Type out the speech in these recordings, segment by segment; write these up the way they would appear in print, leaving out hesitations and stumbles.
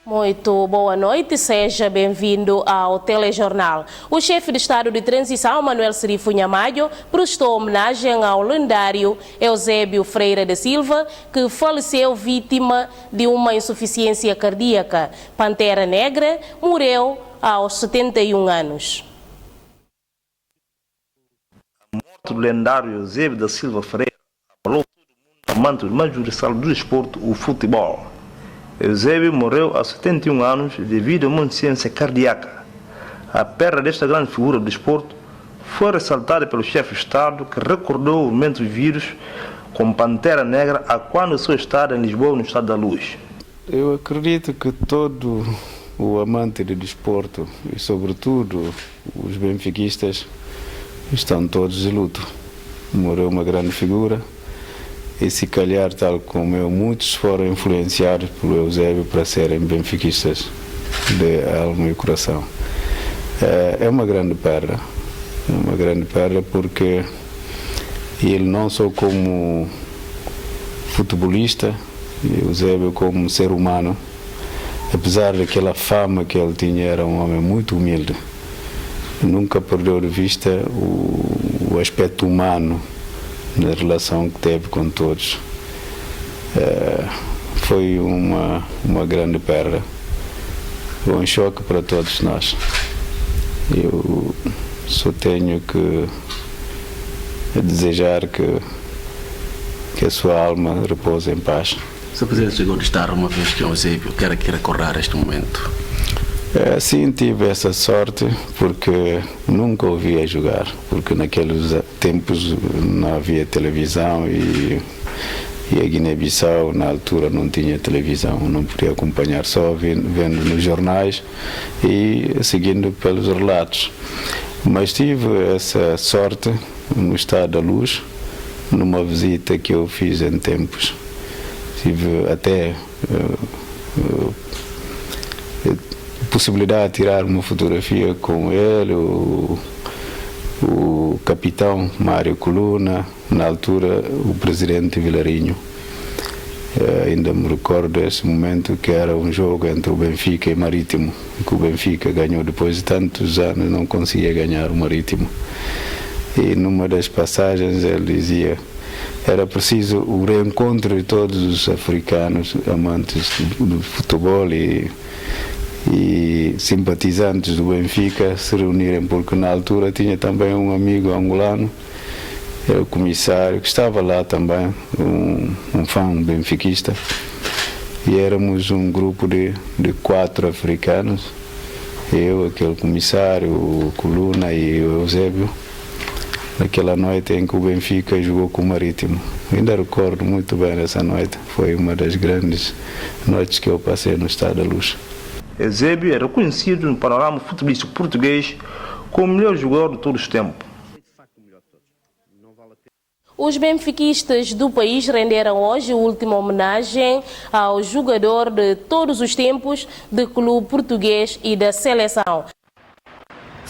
Muito boa noite, seja bem-vindo ao Telejornal. O chefe de Estado de Transição, Manuel Serifo Nhamayo, prestou homenagem ao lendário Eusébio Freire da Silva, que faleceu vítima de uma insuficiência cardíaca. Pantera Negra morreu aos 71 anos. A morte do lendário Eusébio da Silva Freire abalou todo mundo amante do mais judicial do desporto, o futebol. Eusébio morreu aos 71 anos devido a uma insuficiência cardíaca. A perda desta grande figura do desporto foi ressaltada pelo chefe de Estado, que recordou o momento vividos com Pantera Negra a quando o seu estado em Lisboa, no Estado da Luz. Eu acredito que todo o amante de desporto e sobretudo os benfiquistas estão todos de luto. Morreu uma grande figura. E se calhar, tal como eu, muitos foram influenciados por Eusébio para serem benfiquistas de alma e coração. É uma grande perda. É uma grande perda porque ele não só como futebolista, Eusébio como ser humano, apesar daquela fama que ele tinha, era um homem muito humilde. Nunca perdeu de vista o aspecto humano na relação que teve com todos. Foi uma grande perda, um choque para todos nós. Eu só tenho que desejar que a sua alma repouse em paz. Se o Presidente chegou de estar uma vez que Eusébio quer recordar este momento? Sim, tive essa sorte porque nunca o via jogar, porque naqueles tempos não havia televisão e a Guiné-Bissau na altura não tinha televisão, não podia acompanhar, só vendo nos jornais e seguindo pelos relatos. Mas tive essa sorte no Estado da Luz, numa visita que eu fiz em tempos. Tive até possibilidade de tirar uma fotografia com ele, o capitão Mário Coluna, na altura o presidente Vilarinho. Ainda me recordo desse momento que era um jogo entre o Benfica e Marítimo, que o Benfica ganhou depois de tantos anos, não conseguia ganhar o Marítimo. E numa das passagens ele dizia: era preciso o reencontro de todos os africanos amantes do futebol e simpatizantes do Benfica se reunirem, porque na altura tinha também um amigo angolano, o comissário, que estava lá também, um fã benfiquista, e éramos um grupo de 4 africanos, eu, aquele comissário, o Coluna e o Eusébio, naquela noite em que o Benfica jogou com o Marítimo. Ainda recordo muito bem essa noite, foi uma das grandes noites que eu passei no Estado da Luz. Eusébio é reconhecido no panorama futebolístico português como o melhor jogador de todos os tempos. Os benfiquistas do país renderam hoje a última homenagem ao jogador de todos os tempos do clube português e da seleção.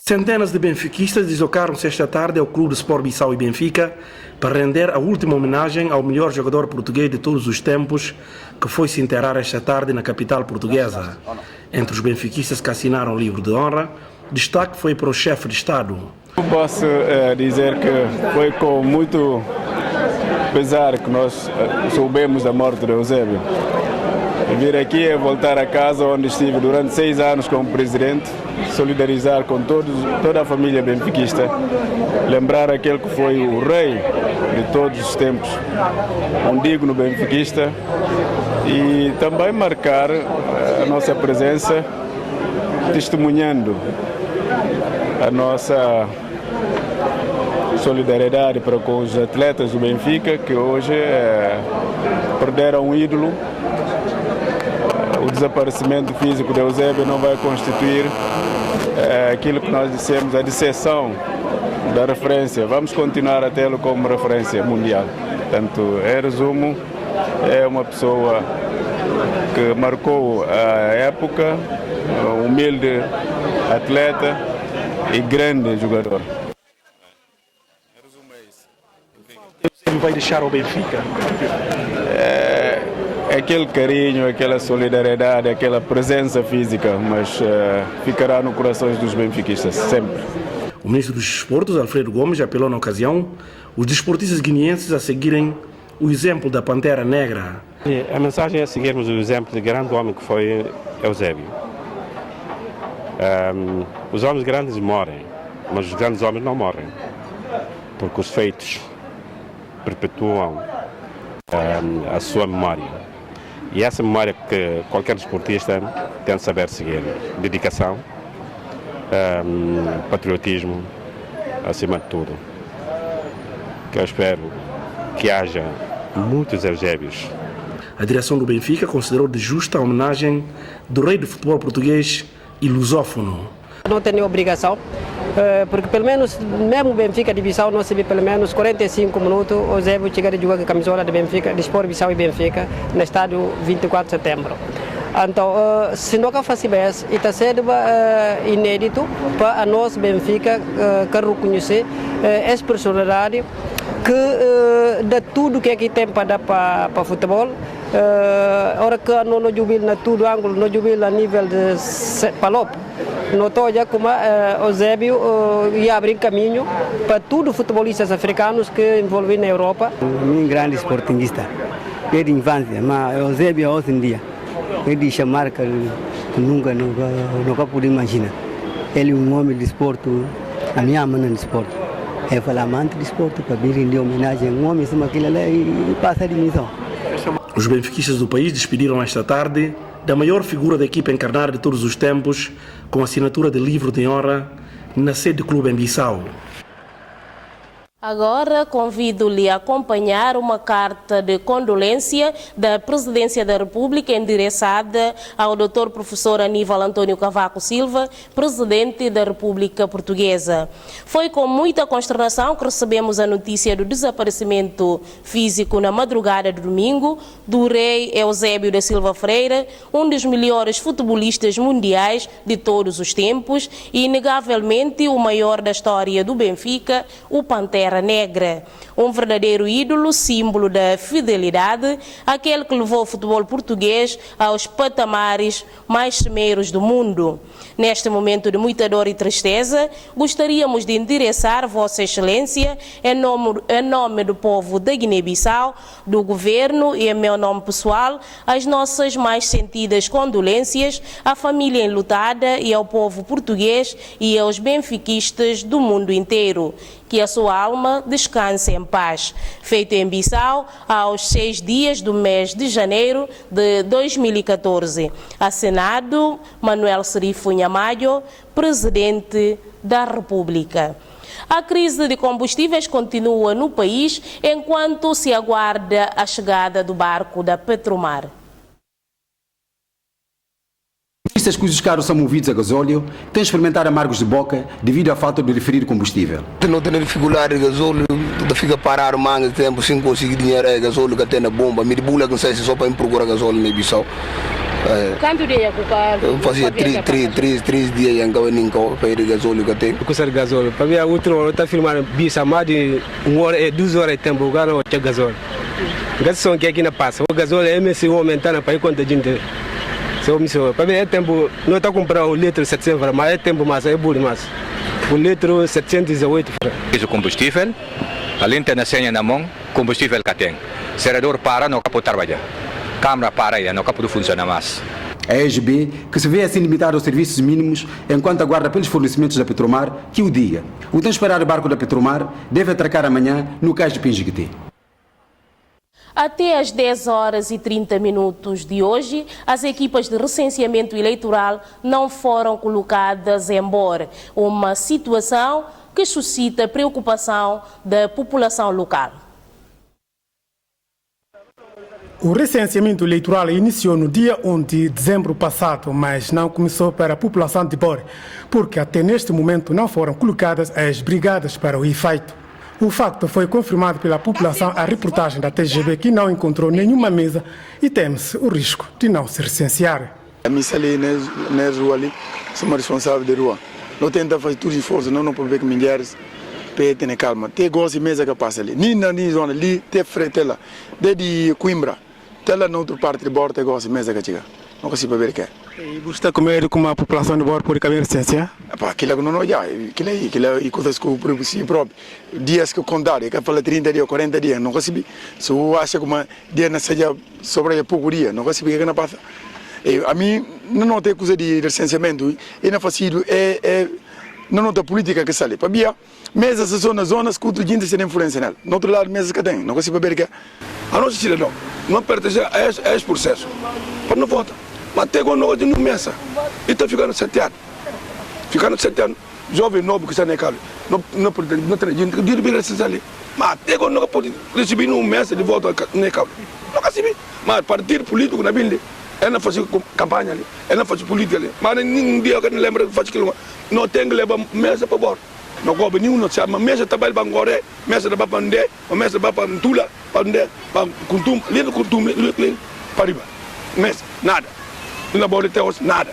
Centenas de benfiquistas deslocaram-se esta tarde ao Clube de Sport Bissau e Benfica para render a última homenagem ao melhor jogador português de todos os tempos, que foi se enterrar esta tarde na capital portuguesa. Entre os benfiquistas que assinaram o livro de honra, destaque foi para o chefe de Estado. Posso dizer que foi com muito pesar que nós soubemos da morte de Eusébio. Vir aqui é voltar a casa onde estive durante 6 anos como presidente, solidarizar com toda a família benfiquista, lembrar aquele que foi o rei de todos os tempos, um digno benfiquista, e também marcar a nossa presença testemunhando a nossa solidariedade para com os atletas do Benfica, que hoje perderam um ídolo. O desaparecimento físico de Eusébio não vai constituir aquilo que nós dissemos, a disseção da referência. Vamos continuar a tê-lo como referência mundial. Portanto, em resumo, é uma pessoa que marcou a época, humilde atleta e grande jogador. Eusébio vai deixar ao Benfica? Aquele carinho, aquela solidariedade, aquela presença física, mas ficará no coração dos benfiquistas, sempre. O ministro dos Desportos, Alfredo Gomes, apelou na ocasião os desportistas guineenses a seguirem o exemplo da Pantera Negra. A mensagem é seguirmos o exemplo de grande homem que foi Eusébio. Os homens grandes morrem, mas os grandes homens não morrem, porque os feitos perpetuam a sua memória. E essa memória que qualquer desportista tem de saber seguir. Dedicação, patriotismo, acima de tudo. Que eu espero que haja muitos Eusébios. A direção do Benfica considerou de justa a homenagem do rei do futebol português e lusófono. Não tem obrigação, porque pelo menos, mesmo o Benfica de Bissau, não se vê pelo menos 45 minutos, o Eusébio chega a jogar com a camisola de Benfica, de Sport Bissau e Benfica, no estádio 24 de setembro. Então, se nunca faz isso, está sendo inédito para nós, Benfica, que reconhecer essa personalidade que dá tudo que aqui tem para dar para futebol. Ora que não jubilo na todo ângulo, não jubilo a nível de palop. Não estou já como o Eusébio ia abrir caminho para todos os futebolistas africanos que envolvem na Europa. Um grande esportista, desde a infância, mas o Eusébio hoje em dia, ele deixa marca que nunca pude imaginar. Ele é um homem de esporte, a minha mãe de esporte. É falar amante de esporte para vir em homenagem a um homem como aquele ali e passa a dimensão. Os benfiquistas do país despediram esta tarde da maior figura da equipa encarnada de todos os tempos, com assinatura de livro de honra na sede do clube em Bissau. Agora convido-lhe a acompanhar uma carta de condolência da Presidência da República endereçada ao Dr. Professor Aníbal Antônio Cavaco Silva, Presidente da República Portuguesa. Foi com muita consternação que recebemos a notícia do desaparecimento físico na madrugada de domingo do rei Eusébio da Silva Freire, um dos melhores futebolistas mundiais de todos os tempos e, inegavelmente, o maior da história do Benfica, o Pantera Negra, um verdadeiro ídolo, símbolo da fidelidade, aquele que levou o futebol português aos patamares mais cimeiros do mundo. Neste momento de muita dor e tristeza, gostaríamos de endereçar Vossa Excelência, em nome do povo da Guiné-Bissau, do Governo e em meu nome pessoal, as nossas mais sentidas condolências à família enlutada e ao povo português e aos benfiquistas do mundo inteiro. Que a sua alma descanse em paz. Feito em Bissau, aos 6 dias do mês de janeiro de 2014. Assinado Manuel Serifo Nhamayo, Presidente da República. A crise de combustíveis continua no país enquanto se aguarda a chegada do barco da Petromar. Turistas cujos carros são movidos a gasóleo têm experimentado amargos de boca devido à falta do referido combustível. Não tem dificuldade de gasóleo, fica parado mais tempo sem conseguir dinheiro, é gasóleo que tem na bomba. Me debula que não sei se só para procurar gasóleo na Bissau. Quanto dia que o carro? Eu fazia 3 dias em Cavaninho para ir gasóleo que tem. Custa gasóleo. Para mim, a outra hora está filmando Bissau, mais de 1 hora e 2 horas de tempo, o carro não tinha gasóleo. Gasolina que aqui não passa, o gasóleo é MSU aumentando para ir quanto a gente. Para mim é tempo, não está comprando o litro 700, mas é tempo mais, é burro mais. O litro 718. O combustível, além de ter a senha na mão, combustível que tem. Servidor para, não pode trabalhar. Câmara para, não pode funcionar mais. A EGB, que se vê assim limitada aos serviços mínimos enquanto aguarda pelos fornecimentos da Petromar, que o diga. O tão esperado barco da Petromar deve atracar amanhã no cais de Pinjiquiti. Até às 10 horas e 30 minutos de hoje, as equipas de recenseamento eleitoral não foram colocadas em Bor, uma situação que suscita preocupação da população local. O recenseamento eleitoral iniciou no dia 1 de dezembro passado, mas não começou para a população de Bor, porque até neste momento não foram colocadas as brigadas para o efeito. O facto foi confirmado pela população à reportagem da TGB, que não encontrou nenhuma mesa e teme-se o risco de não se recensear. A missa ali na rua ali, somos responsáveis da rua. Não tenta fazer tudo de força, não pode ver que mulheres respeito, tem calma. Tem gosto de mesa que passa ali. Nem na zona ali, tem frente lá. Desde Coimbra, até lá na outra parte de bordo, tem gosto de mesa que chega. Não consigo ver o que é. E você está com medo como a população de bordo por caber licença? Aquilo que não já, aquilo é coisas que eu si próprio. Dias que eu contar, que eu falo 30 dias, 40 dias, não consigo. Se eu acho que uma dia não seja sobre pouco dia, não consigo que não passa. A mim, não tem coisa de licenciamento, e não faço não tem política que sai. Para mim, mesas são nas zonas que o gente se influencia nela. No outro lado, mesas que tem, não consigo ver que é. A nossa cidadão não pertence a esse processo. Para não votar. Mas até quando nós não mesa, e está ficando chateado. Jovem novo que está na casa, não tem gente que devia ser ali. Mas até quando nós podemos receber uma mesa de volta na casa, não recebe. Mas partido político na Bíblia, ela faz campanha ali, ela faz política ali. Mas nenhum dia que não lembra de fazer aquilo. Não tem que levar mesa para bordo. Não gosta nenhum, não sabe. Mas mesa trabalha para Angoré, mesa trabalha para Ndé, mesa trabalha para Ntula, para Ndé, para Kuntum, para riba. Mesa, nada. Não pode ter nada.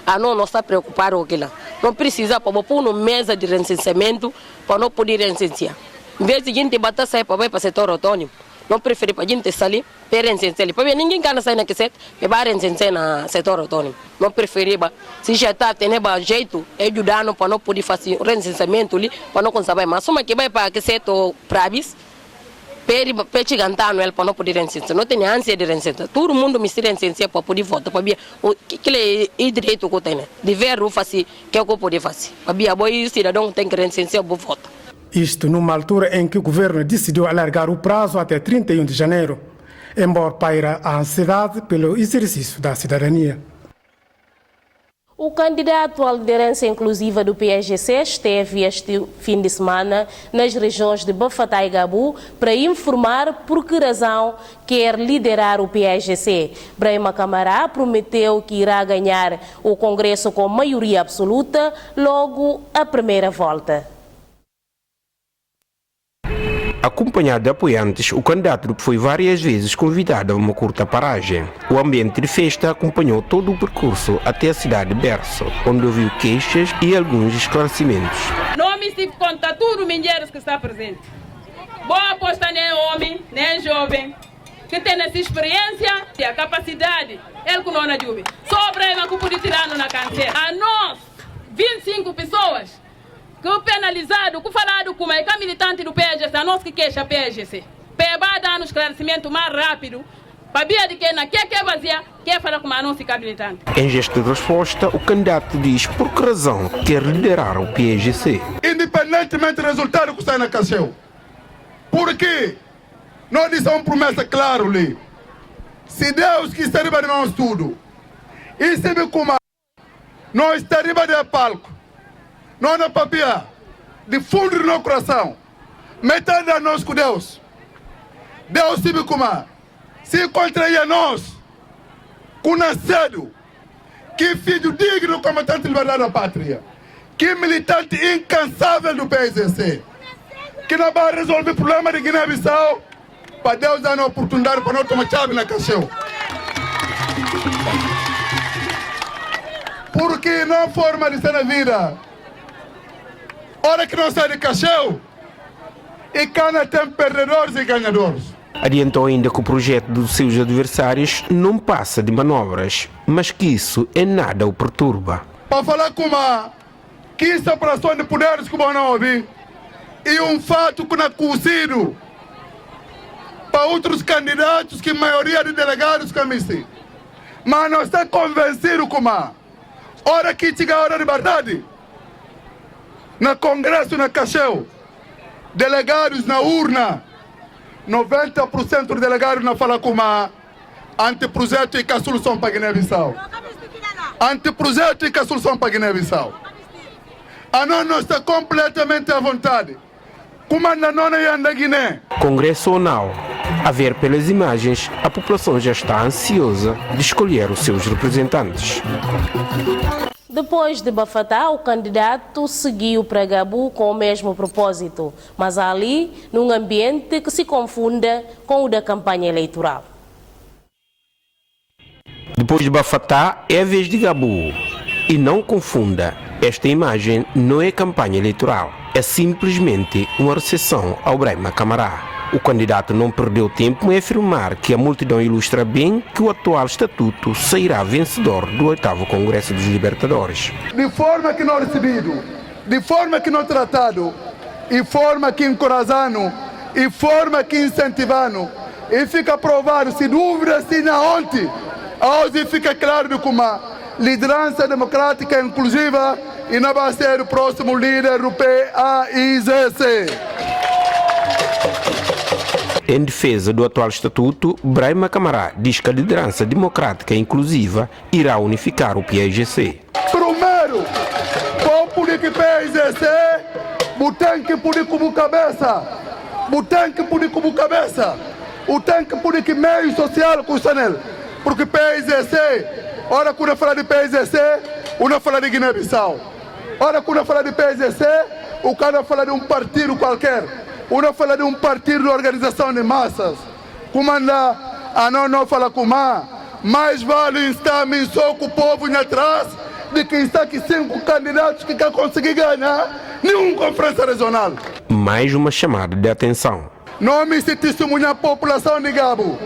Não está preocupado com aquilo. Não precisa para pôr uma mesa de recenseamento para não poder recensear. Em vez de a gente bater sair para o setor autônomo, não prefere para a gente sair para recensear. Para ninguém quer sair na cassete e vai recensear no setor autônomo. Não prefere, se já está tendo jeito, ajudando para não poder fazer recenseamento ali, para não conseguir mais. Só que vai para a cassete ou para a bis, para chegar no para não poder recensear. Não tem ânsia de recensear. Todo mundo me recensear para poder votar. Para que é direito que eu tenho. De ver o fazer que eu poder fazer. Para o cidadão tem que recensear para votar. Isto numa altura em que o governo decidiu alargar o prazo até 31 de janeiro, embora paira a ansiedade pelo exercício da cidadania. O candidato à liderança inclusiva do PSGC esteve este fim de semana nas regiões de Bafatá e Gabu para informar por que razão quer liderar o PSGC. Brahima Camará prometeu que irá ganhar o Congresso com maioria absoluta logo à primeira volta. Acompanhado de apoiantes, o candidato foi várias vezes convidado a uma curta paragem. O ambiente de festa acompanhou todo o percurso até a cidade de Berço, onde ouviu queixas e alguns esclarecimentos. Não me se conta tudo o dinheiro que está presente. Boa aposta nem homem, nem jovem, que tem essa experiência e a capacidade, ele que não na jube. Só o Brahima que pode tirar na canseira. A nós, 25 pessoas, que o penalizado, que o falado como é que a militante do PSGC, a nós que queixa PSGC, para dar um esclarecimento mais rápido, para ver de que na que é vazia, que falar com a nossa militante. Em gesto de resposta, o candidato diz por que razão quer liderar o PSGC. Independentemente do resultado que está na Cacheu, porque nós dissemos uma promessa clara ali, se Deus quiser de nós tudo, e se me como nós estaremos de palco, não na papia, de fundo do nosso coração, metendo a nós com Deus. Deus se como se contrair a nós, com nascido, que filho digno comandante de liberdade da pátria, que militante incansável do PSGC, que não vai resolver o problema de Guiné-Bissau, para Deus dar uma oportunidade para nós tomar chave na Cacheu. Porque não forma de ser na vida. Hora que nós saímos de Cacheu, e Cana tem perdedores e ganhadores. Adiantou ainda que o projeto dos seus adversários não passa de manobras, mas que isso em nada o perturba. Para falar com uma que separação de poderes que vão não ouvir, e um fato que não é conhecido para outros candidatos que a maioria de delegados camisa. Mas nós estamos convencidos com uma hora que chega a hora de verdade, no Congresso na Cacheu, delegados na urna, 90% dos delegados não falam com uma anteprojeto e que a solução para Guiné-Bissau. Anteprojeto e que a solução para Guiné-Bissau. A nós está completamente à vontade. Como anda não anda Guiné. Congresso ou não, a ver pelas imagens, a população já está ansiosa de escolher os seus representantes. Depois de Bafatá, o candidato seguiu para Gabu com o mesmo propósito, mas ali num ambiente que se confunda com o da campanha eleitoral. Depois de Bafatá, é a vez de Gabu. E não confunda, esta imagem não é campanha eleitoral. é simplesmente uma recessão ao Brahma Camará. O candidato não perdeu tempo em afirmar que a multidão ilustra bem que o atual estatuto sairá vencedor do 8º Congresso dos Libertadores. De forma que não recebido, de forma que não tratado, e forma que encorajando, e forma que incentivando, e fica provado, se dúvida, se na ontem, hoje fica claro de como a liderança democrática inclusiva e não vai ser o próximo líder do PAIGC. Em defesa do atual estatuto, Brahma Camará diz que a liderança democrática inclusiva irá unificar o PAIGC. Primeiro, para o PAIGC, tem que pôr como cabeça, tem que pôr como cabeça, tem que pôr que meio social com o Chanel, porque PAIGC, ora quando fala de PAIGC, uma fala de Guiné-Bissau, ora quando fala de PAIGC, o cara fala de um partido qualquer. Uma fala de um partido de organização de massas. Como anda, a não fala com mais vale estar só com o povo atrás de quem está aqui 5 candidatos que quer conseguir ganhar nenhuma conferência regional. Mais uma chamada de atenção. Não me se testemunha a população de Gabo,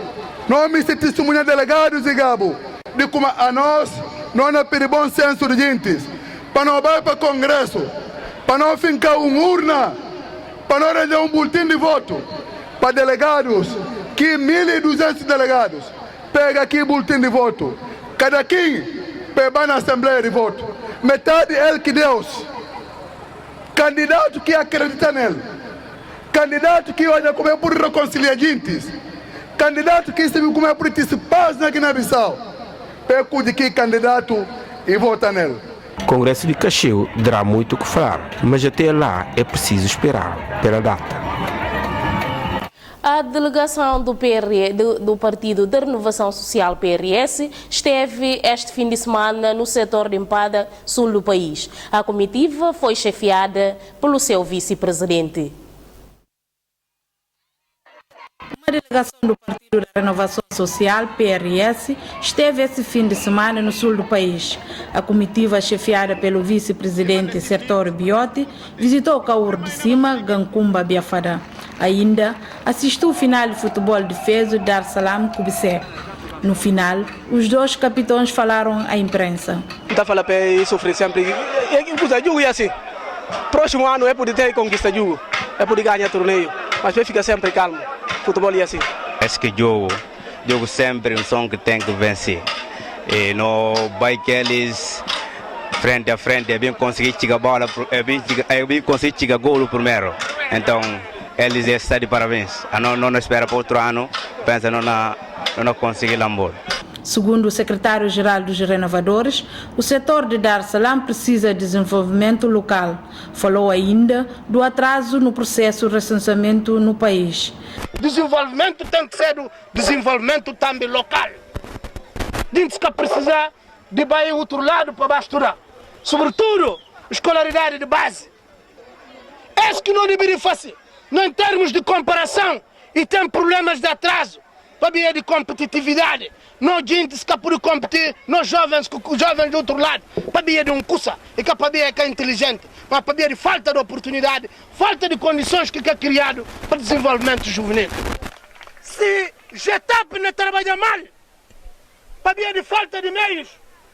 não me se testemunha delegados de Gabo, de como a nós não é pedir bom senso de gente, para não ir para o Congresso, para não ficar urna, para não render um boletim de voto para delegados, que 1.200 delegados pega aqui boletim de voto, cada quem pega na Assembleia de voto, metade é ele que Deus, candidato que acredita nele, candidato que olha como é por reconciliar gente, candidato que sabe como é por participar na Guiné-Bissau, pega de que candidato e vota nele. O Congresso de Cacheu terá muito o que falar, mas até lá é preciso esperar pela data. A delegação do Partido de Renovação Social PRS esteve este fim de semana no setor de Empada, sul do país. A comitiva foi chefiada pelo seu vice-presidente. Uma delegação do Partido da Renovação Social, PRS, esteve esse fim de semana no sul do país. A comitiva, chefiada pelo vice-presidente Sertório Biotti, visitou Caur de Cima, Gancumba, Biafara. Ainda assistiu o final de futebol de Fezo de Dar Salam Kubissé. No final, os dois capitães falaram à imprensa. Está falando para sofrer sempre. É assim. Próximo ano é poder ter conquista de jogo, é poder ganhar torneio, mas vai ficar sempre calmo. Futebol é assim. Acho que jogo sempre um som que tem que vencer. E no eles frente a frente, é bem conseguir chegar a bola, é bem conseguir chegar golo primeiro. Então, eles estão de parabéns. Não espera para outro ano, pensa não conseguir a bola. Segundo o secretário-geral dos renovadores, o setor de Dar Salam precisa de desenvolvimento local. Falou ainda do atraso no processo de recenseamento no país. Desenvolvimento tem que ser desenvolvimento também local. Diz que precisa de ir outro lado para estudar. Sobretudo, escolaridade de base. É que não deveria fazer. Não em termos de comparação e tem problemas de atraso. Para de competitividade. Não gente que pode competir, nós jovens do outro lado. Para de um curso e que para é inteligente. Mas para de falta de oportunidade, falta de condições que é criado para desenvolvimento juvenil. Se GETAP não trabalha mal, para de falta de meios,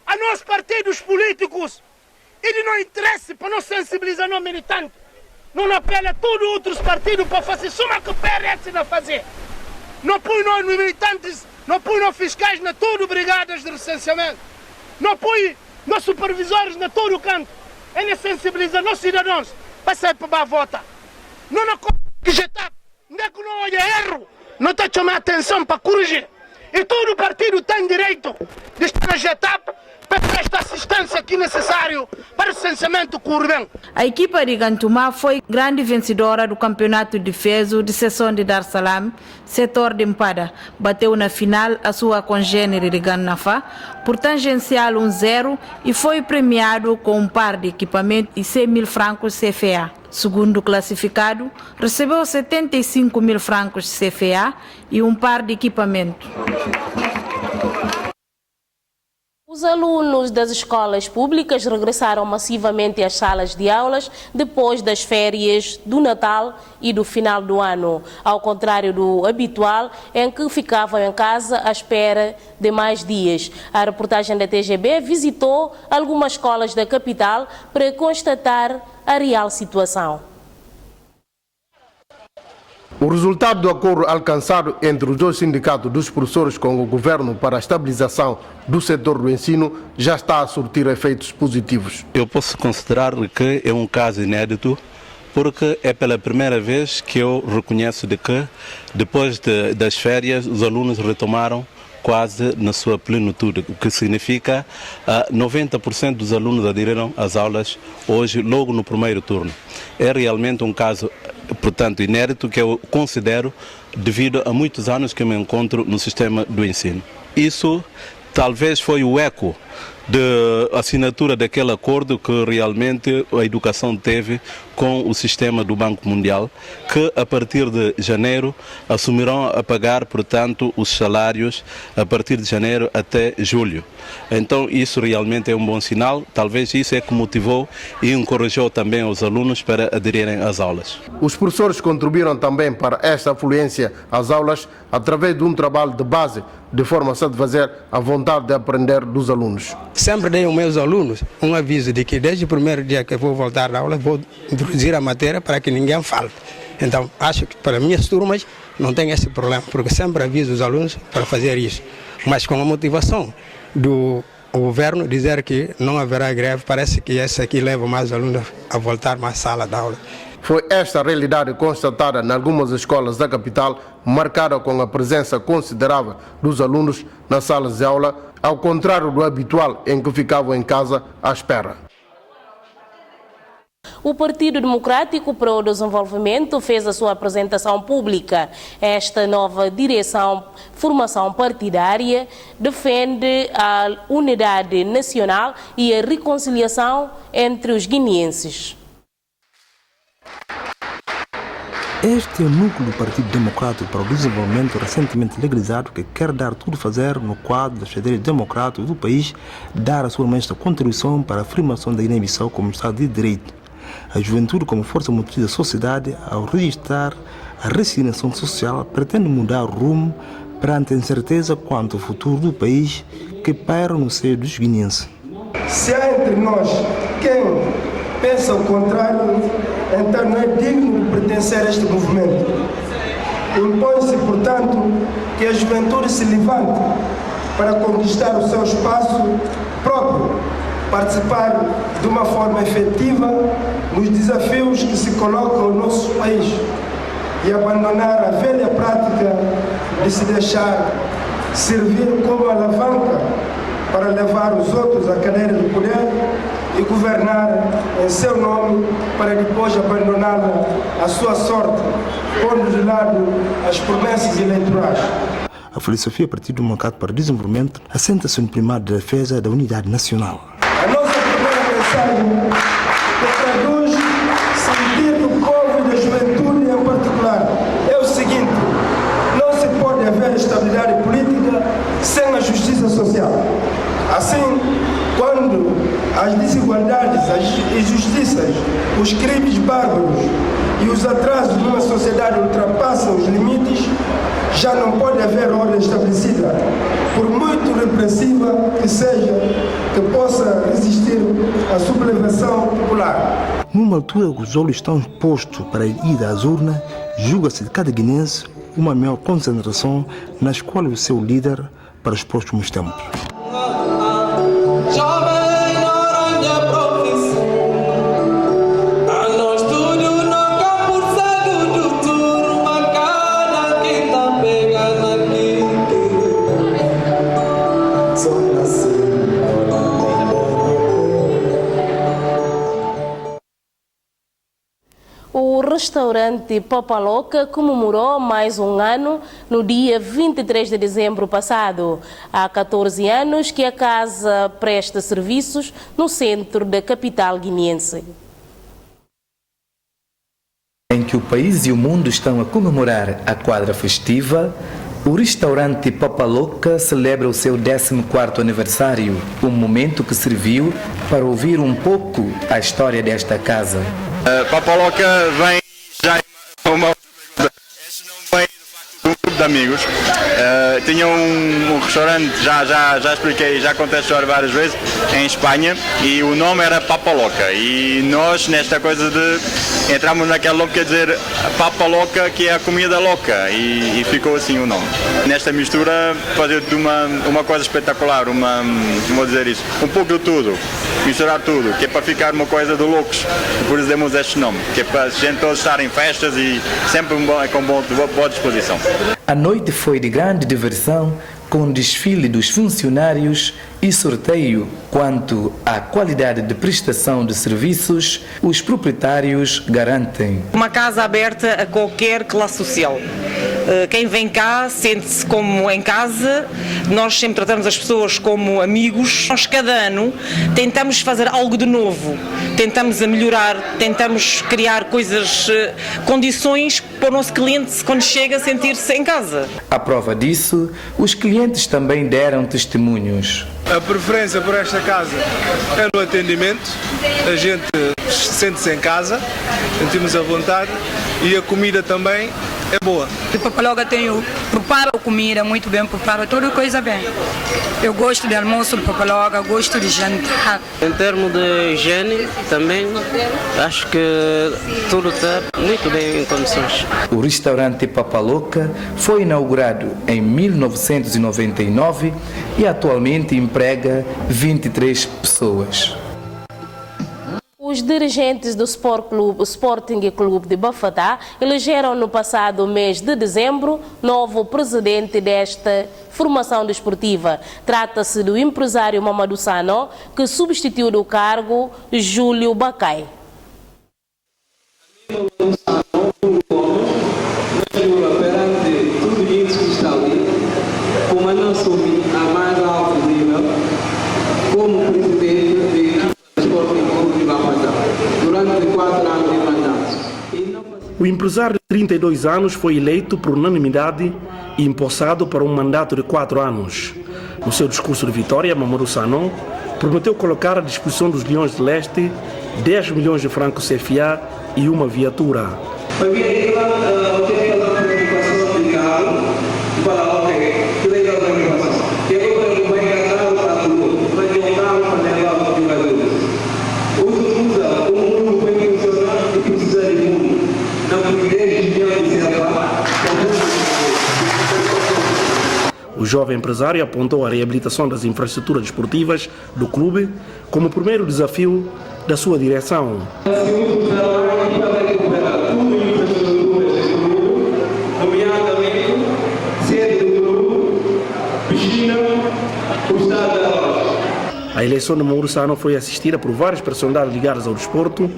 a nós partidos políticos, ele não interessa para não sensibilizar no militante. Não apela a todos os outros partidos para fazer só o que o PRS não fazer. Não põe nós militantes, não põe nós fiscais na todo brigadas de recenseamento. Não põe nós supervisores na todo o canto. Ele sensibiliza nós cidadãos para sair para a vota. Não que já está, não é que não olha erro, não está chamando atenção para corrigir. E todo partido tem direito de estar na GETAP para prestar assistência que é necessário para o recenseamento correr bem. A equipa de Gantumá foi grande vencedora do campeonato de Fezo de seção de Dar Salam, setor de Empada. Bateu na final a sua congênere de Gannafá por tangencial 1-0 e foi premiado com um par de equipamento e 100 mil francos CFA. Segundo classificado, recebeu 75 mil francos CFA e um par de equipamento. Os alunos das escolas públicas regressaram massivamente às salas de aulas depois das férias do Natal e do final do ano, ao contrário do habitual, em que ficavam em casa à espera de mais dias. A reportagem da TGB visitou algumas escolas da capital para constatar a real situação. O resultado do acordo alcançado entre os dois sindicatos dos professores com o governo para a estabilização do setor do ensino já está a surtir efeitos positivos. Eu posso considerar que é um caso inédito, porque é pela primeira vez que eu reconheço de que, depois das férias, os alunos retomaram quase na sua plenitude, o que significa 90% dos alunos aderiram às aulas hoje, logo no primeiro turno. É realmente um caso, portanto, inédito, que eu considero devido a muitos anos que me encontro no sistema do ensino. Isso talvez foi o eco da assinatura daquele acordo que realmente a educação teve com o sistema do Banco Mundial, que a partir de janeiro assumirão a pagar, portanto, os salários a partir de janeiro até julho. Então isso realmente é um bom sinal, talvez isso é que motivou e encorajou também os alunos para aderirem às aulas. Os professores contribuíram também para esta afluência às aulas através de um trabalho de base, de forma a satisfazer a vontade de aprender dos alunos. Sempre dei aos meus alunos um aviso de que desde o primeiro dia que eu vou voltar à aula, vou introduzir a matéria para que ninguém falte. Então, acho que para minhas turmas não tem esse problema, porque sempre aviso os alunos para fazer isso. Mas com a motivação do governo dizer que não haverá greve, parece que esse aqui leva mais alunos a voltar mais à sala de aula. Foi esta realidade constatada em algumas escolas da capital, marcada com a presença considerável dos alunos nas salas de aula, ao contrário do habitual em que ficavam em casa à espera. O Partido Democrático para o Desenvolvimento fez a sua apresentação pública. Esta nova formação partidária, defende a unidade nacional e a reconciliação entre os guineenses. Este é o núcleo do Partido Democrático para o Desenvolvimento recentemente legalizado, que quer dar tudo a fazer no quadro dos federais democráticos do país, dar a sua honesta contribuição para a afirmação da Guiné-Bissau como Estado de Direito. A juventude, como força motriz da sociedade, ao registrar a resignação social, pretende mudar o rumo perante a incerteza quanto ao futuro do país que paira no seio dos guineenses. Se há entre nós quem pensa o contrário, então não é digno de pertencer a este movimento. Impõe-se, portanto, que a juventude se levante para conquistar o seu espaço próprio, participar de uma forma efetiva nos desafios que se colocam no nosso país e abandonar a velha prática de se deixar servir como alavanca para levar os outros à cadeira de poder e governar em seu nome para depois abandoná-la à sua sorte, pondo de lado as promessas eleitorais. A filosofia do Partido Democrático para o Desenvolvimento assenta-se no primário da defesa da unidade nacional. A nossa primeira mensagem, que traduz sentir do povo e da juventude em particular, é o seguinte: não se pode haver estabilidade política sem a justiça social. Assim, quando as desigualdades, as injustiças, os crimes bárbaros e os atrasos numa sociedade ultrapassam os limites, já não pode haver ordem estabelecida, por muito repressiva que seja, que possa resistir à sublevação popular. Numa altura que os olhos estão postos para a ida às urnas, julga-se de cada guinense uma maior concentração na escolha do seu líder para os próximos tempos. O restaurante Papaloca comemorou mais um ano no dia 23 de dezembro passado. Há 14 anos que a casa presta serviços no centro da capital guineense. Em que o país e o mundo estão a comemorar a quadra festiva, O restaurante Papa Louca celebra o seu 14º aniversário, um momento que serviu para ouvir um pouco a história desta casa. Papa Louca vem já uma este não vem de um grupo de amigos. Tinha um restaurante, já expliquei, já contei a história várias vezes, em Espanha, e o nome era Papa Louca. E nós, nesta coisa de entramos naquela louca, quer dizer, Papa Louca, que é a comida louca, e ficou assim o nome. Nesta mistura, fazer de uma coisa espetacular, vou dizer isso, um pouco de tudo, misturar tudo, que é para ficar uma coisa de loucos, por isso demos este nome, que é para a gente todos estar em festas e sempre com boa disposição. A noite foi de grande diversão, com desfile dos funcionários e sorteio. Quanto à qualidade de prestação de serviços, os proprietários garantem. Uma casa aberta a qualquer classe social. Quem vem cá sente-se como em casa, nós sempre tratamos as pessoas como amigos. Nós cada ano tentamos fazer algo de novo, tentamos melhorar, tentamos criar condições para o nosso cliente, quando chega, a sentir-se em casa. À prova disso, os clientes também deram testemunhos. A preferência por esta casa é no atendimento, a gente sente-se em casa, sentimos à vontade, e a comida também é boa. O Papa Louca prepara a comida muito bem, prepara toda coisa bem. Eu gosto de almoço do Papa Louca, gosto de jantar. Em termos de higiene, também acho que tudo está muito bem em condições. O restaurante Papa Louca foi inaugurado em 1999 e atualmente emprega 23 pessoas. Os dirigentes do Sporting Clube de Bafatá elegeram no passado mês de dezembro novo presidente desta formação desportiva. Trata-se do empresário Mamadou Sano, que substituiu do cargo Júlio Bacai. Como presidente da equipe do Sporting Clube de Bafatá durante 4 anos de mandato. O empresário de 32 anos foi eleito por unanimidade e empossado para um mandato de 4 anos. No seu discurso de vitória, Mamadou Sano prometeu colocar à disposição dos Leões de Leste 10 milhões de francos CFA e uma viatura. O jovem empresário apontou a reabilitação das infraestruturas desportivas do clube como o primeiro desafio da sua direção. A eleição de Mamadou Sano foi assistida por várias personalidades ligadas ao desporto,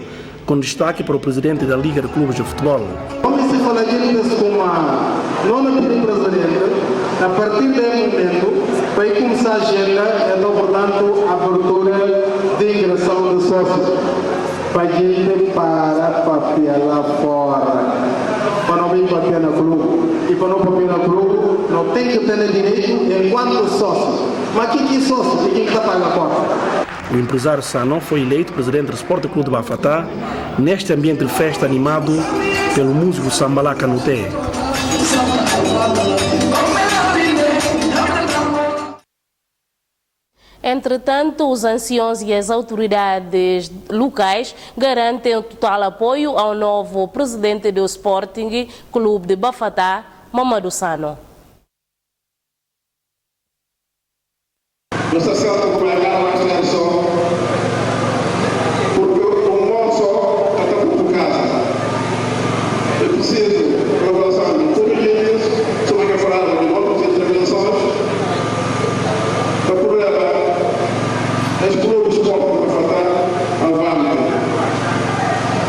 com destaque para o presidente da Liga de Clubes de Futebol. Como se fala disso como a nona presidente, a partir desse momento vai começar a agenda, então, portanto, a abertura de ingressão de sócios. Para a gente parar papel lá fora, para não vir papel no clube. E para não papel no clube, não tem que ter direito enquanto sócio. Mas que é sócio? E quem está pagando a porta? O empresário Sano foi eleito presidente do Sporting Clube de Bafatá neste ambiente de festa animado pelo músico Sambalá Canuté. Entretanto, os anciãos e as autoridades locais garantem o total apoio ao novo presidente do Sporting Clube de Bafatá, Mamadou Sano. Nossa Senhora congregar a tradição, porque o moço está por casa. É preciso conversar com todos eles sobre a frase de novas intervenções para poder as clubes podem afetar ao vale.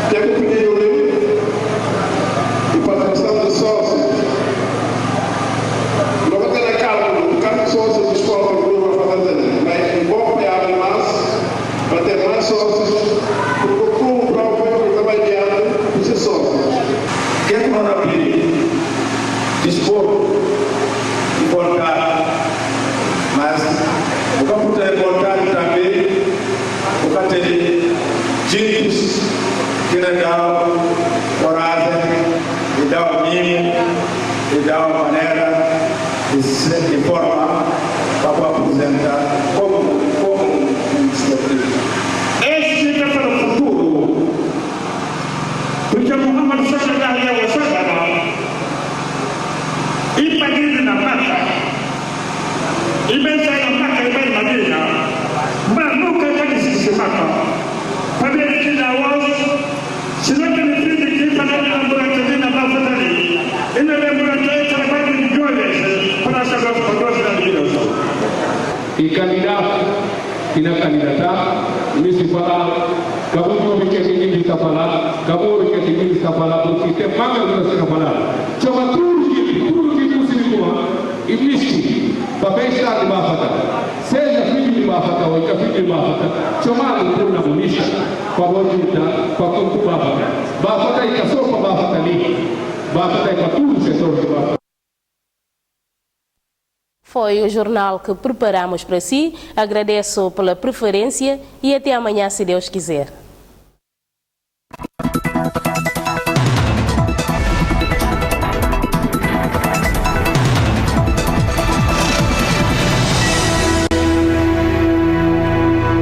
Que é que o pedido livre e participação de sócios. Não vai ter a cálculo do cargo de sócios do Sporting Clube de Bafatá, mas igual de forma para apresentar como iniciativa. Este é para o futuro, porque Muhammad sallallahu alaihi wasallam e Madina na Maka, e Medina na Maka e Madina, mas nunca se Maka. Para ver que na voz, se não tem filho que para a ambulância na Mafatari, e na ambulância trabalha de joias para saber o poder da vida. E candidato, e na candidata, municipal, acabou de que ninguém está falando, acabou de que ninguém está falando, porque tem vaga para ser falado. Chama tudo que não se liga, e misti, para estar de Mafata. Seja filho de Mafata ou filho de Mafata, chamado por uma bonita, para voltar, para concluir Mafata. Mafata é só para Mafata ali, Mafata é para todo o setor de Mafata. Foi o jornal que preparamos para si. Agradeço pela preferência e até amanhã, se Deus quiser.